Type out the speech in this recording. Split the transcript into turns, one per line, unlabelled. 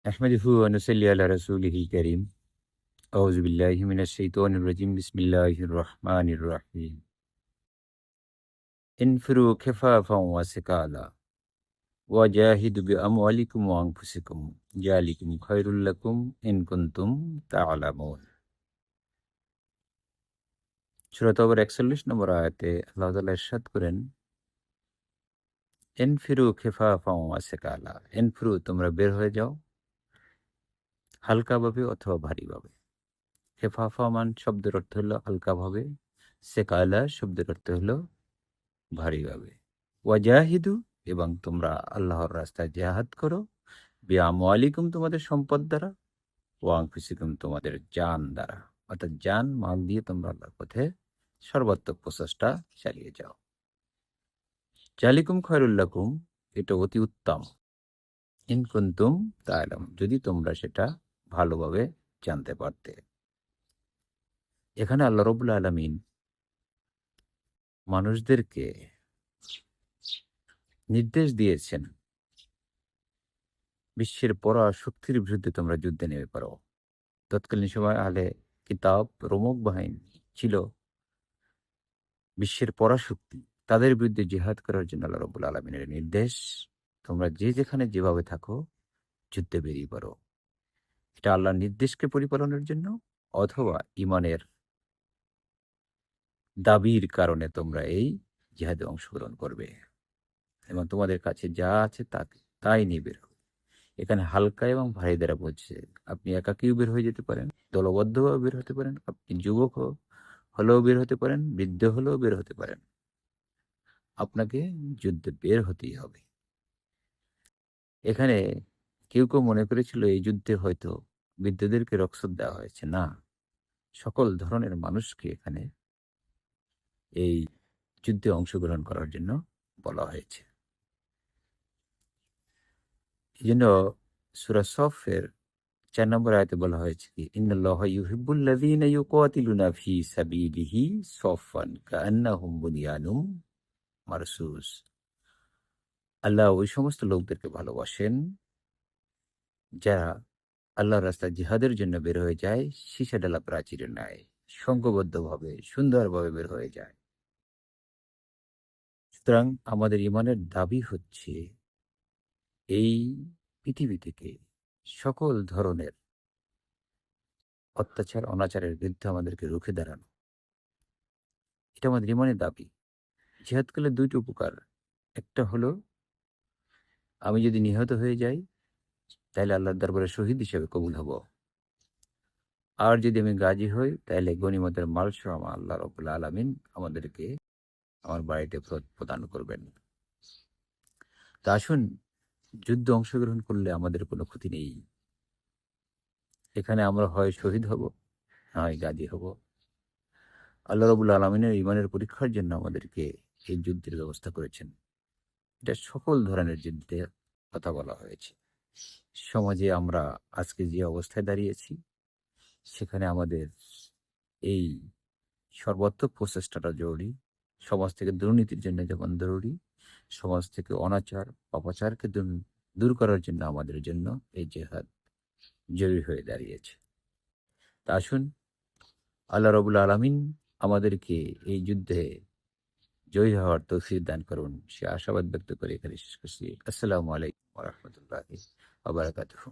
আহমেদুহু আনুসাল্লি আলা রাসূলিহিল কারীম। আউযু বিল্লাহি মিনাশ শাইতানির রাজীম। বিসমিল্লাহির রহমানির রহিম। ইনফিরু খিফাফাও ওয়া সিকালা ওয়াজাহিদু বিআমওয়ালিকুম ওয়া আনফুসিকুম যালিকুম খায়রুল লাকুম ইন কুনতুম তা'লামুন। সূরা তাওবার ৪১ নম্বর আয়াতে আল্লাহ তাআলা ইরশাদ করেন, ইনফিরু খিফাফাও ওয়া সিকালা। ইনফিরু, তোমরা বের হয়ে যাও, হালকাভাবে অথবা ভারীভাবে। খেফাফা শব্দের অর্থ হলো হালকাভাবে, সেকালা শব্দের অর্থ হলো ভারীভাবে। ওয়াজাহিদু, এবং তোমরা আল্লাহর রাস্তায় জিহাদ করো, বিআমওয়ালিকুম, তোমাদের সম্পদ দ্বারা, ওয়া আনফুসিকুম, তোমাদের জান দ্বারা, অর্থাৎ জান মাল দিয়ে তোমরা আল্লাহর পথে সর্বাত্মক প্রচেষ্টা চালিয়ে যাও। জালিকুম খায়রুল লাকুম, এটা অতি উত্তম। ইন কুনতুম তা'লামুন, যদি তোমরা সেটা ভালোভাবে জানতে পারতে। এখানে আল্লাহ রাব্বুল আলামিন মানুষদেরকে নির্দেশ দিয়েছেন, বিশ্বের পরাশক্তির বিরুদ্ধে তোমরা যুদ্ধে নেমে পড়ো। তৎকালীন সময় আহলে কিতাব রোমক বাহিনী ছিল বিশ্বের পরাশক্তি, তাদের বিরুদ্ধে জিহাদ করার জন্য আল্লাহ রাব্বুল আলামিনের নির্দেশ, তোমরা যে যেখানে যেভাবে থাকো যুদ্ধে বেরিয়ে পড়ো। এটা আল্লাহর নির্দেশকে পরিপালনের জন্য, অথবা ইমানের দাবির কারণে তোমরা এই জিহাদে অংশগ্রহণ করবে এবং তোমাদের কাছে যা আছে তাই নিয়ে বের হবে। এখানে হালকা এবং ভারী দ্বারা বলছে, আপনি একাকীও বের হয়ে যেতে পারেন, দলবদ্ধভাবে বের হতে পারেন, আপনি যুবক হলেও বের হতে পারেন, বৃদ্ধ হলেও বের হতে পারেন, আপনাকে যুদ্ধে বের হতেই হবে। এখানে কেউ কেউ মনে করেছিল এই যুদ্ধে হয়তো বৃদ্ধদেরকে রক্সত দেওয়া হয়েছে। না, সকল ধরনের মানুষকে এখানে এই যুদ্ধে অংশগ্রহণ করার জন্য বলা হয়েছে। এই জন্য সূরা সফের ৪ নম্বর আয়াতে বলা হয়েছে কি, ইন্নাল্লাহা ইউহিব্বুল্লাযীনা ইউকাতিলুনা ফী সাবিলিহি সাফফান কাআন্নাহুম বুনিয়ানুম মারসুস। আল্লাহ ওই সমস্ত লোকদেরকে ভালোবাসেন যারা আল্লাহর রাস্তায় জিহাদের জন্য বের হয়ে যায়, সীসাডালা প্রাচীরের ন্যায় সংঘবদ্ধভাবে সুন্দরভাবে বের হয়ে যায়। সুতরাং আমাদের ঈমানের দাবি হচ্ছে এই পৃথিবী থেকে সকল ধরনের অত্যাচার অনাচারের বিরুদ্ধে আমাদেরকে রুখে দাঁড়ানো। এটা আমাদের ঈমানের দাবি। জিহাদ করলে ২ টি উপকার। একটা হলো, আমি যদি নিহত হয়ে যাই তাইলে আল্লাহর দরবারে শহীদ হিসেবে কবুল হব। আর যদি আমি গাজী হই তাইলে গনিমতের মালসহ আল্লাহ রাব্বুল আলামিন আমাদেরকে আমার বাড়িতে প্রদান করবেন। তা আসুন, যুদ্ধে অংশগ্রহণ করলে আমাদের কোনো ক্ষতি নেই। এখানে আমরা হয় শহীদ হব, না হয় গাজী হব। আল্লাহ রাব্বুল আলামিনের ঈমানের পরীক্ষার জন্য আমাদেরকে এই যুদ্ধের ব্যবস্থা করেছেন। এটা সকল ধরনের যুদ্ধের কথা বলা হয়েছে। সমাজে আমরা আজকে যে অবস্থায় দাঁড়িয়েছি, সেখানে আমাদের এই সর্বাত্মক প্রচেষ্টাটা জরুরি। সমাজ থেকে দুর্নীতির জন্য যেমন জরুরি, সমাজ থেকে অনাচার অপচারকে দূর করার জন্য আমাদের জন্য এই জিহাদ জরুরি হয়ে দাঁড়িয়েছে। তা আসুন, আল্লাহ রাব্বুল আলামিন আমাদেরকে এই যুদ্ধে জয়ী হওয়ার তৌফিক দান করুন, সে আশাবাদ ব্যক্ত করে এখানে শেষ করছি। আসসালামু আলাইকুম ওয়া রাহমাতুল্লাহি ওয়া বারাকাতুহু।